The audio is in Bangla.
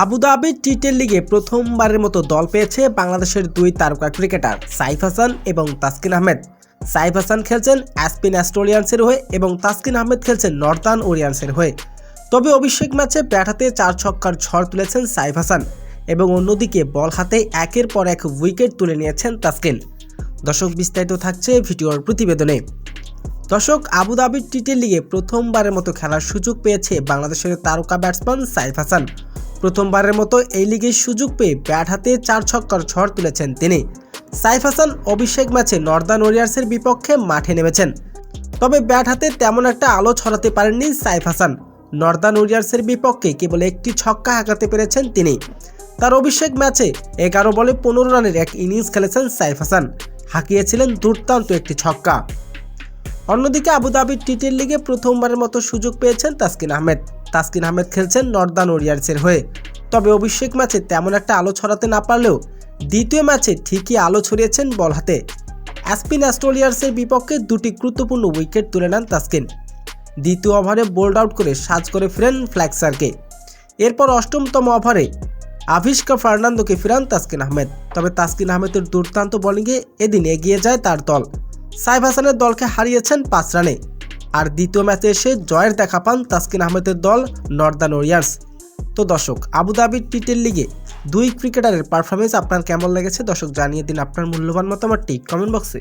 আবুধাবি টি-10 লিগে প্রথমবারের মতো দল পেয়েছে বাংলাদেশের দুই তারকা ক্রিকেটার সাইফ হাসান এবং তাসকিন আহমেদ। সাইফ হাসান খেলছেন অ্যাসপিন অ্যাস্ট্রেলিয়ান্সের হয়ে এবং তাসকিন আহমেদ খেলছেন নর্দার্ন ওরিয়েন্টসের হয়ে। তবে অভিষেক ম্যাচে ব্যাট হাতে 4 ছক্কার ঝড় তুলেছেন সাইফ হাসান এবং অন্যদিকে বল হাতে একের পর এক উইকেট তুলে নিয়েছেন তাসকিন। দর্শক, বিস্তারিত থাকছে ভিডিওর প্রতিবেদনে। দর্শক, আবুধাবি টি-10 লিগে প্রথমবারের মতো খেলার সুযোগ পেয়েছে বাংলাদেশের তারকা ব্যাটসম্যান সাইফ হাসান। প্রথমবারের মতো এই লিগে সুযোগ পেয়ে ব্যাট হাতে 4 ছক্কার ঝড় তুলেছেন তিনি। সাইফ হাসান অভিষেক ম্যাচে নর্দার্ন ওরিয়ার্সের বিপক্ষে মাঠে নেমেছেন, তবে ব্যাট হাতে তেমন একটা আলো ছড়াতে পারেননি সাইফ হাসান। নর্দার্ন ওরিয়ার্সের বিপক্ষে কেবল একটি ছক্কা হাঁকাতে পেরেছেন তিনি। তার অভিষেক ম্যাচে 11 বলে 15 রানের এক ইনিংস খেলেছেন সাইফ হাসান, হাঁকিয়েছিলেন দুর্দান্ত একটি ছক্কা। অন্যদিকে আবুধাবি টি-10 লিগে প্রথমবারের মতো সুযোগ পেয়েছেন তাসকিন আহমেদ। তাসকিন আহমেদ খেলছেন নর্দার্ন ওরিয়ার্সের হয়ে, তবে অভিষেক ম্যাচে তেমন একটা আলো ছড়াতে না পারলেও দ্বিতীয় ম্যাচে ঠিকই আলো ছড়িয়েছেন বল হাতে। অ্যাসপিন অ্যাস্ট্রেলিয়ান্সের বিপক্ষে দুটি গুরুত্বপূর্ণ উইকেট তুলে নেন তাসকিন। দ্বিতীয় ওভারে বোল্ড আউট করে সাজ করে ফেরেন ফ্ল্যাক্সারকে। এরপর অষ্টমতম ওভারে আভিষ্কা ফার্নান্দোকে ফেরান তাসকিন আহমেদ। তবে তাসকিন আহমেদের দুর্দান্ত বোলিংয়ে এদিন এগিয়ে যায় তার দল। সাইফ হাসানের দলকে হারিয়েছেন 5 রানে। আর দ্বিতীয় ম্যাচে এসে জয়ের দেখা পান তাসকিন আহমেদের দল নর্দার্ন ওরিয়ার্স। তো দর্শক, আবুধাবি টি-10 লিগে দুই ক্রিকেটারের পারফরমেন্স আপনার কেমন লেগেছে? দর্শক, জানিয়ে দিন আপনার মূল্যবান মতামতটি কমেন্ট বক্সে।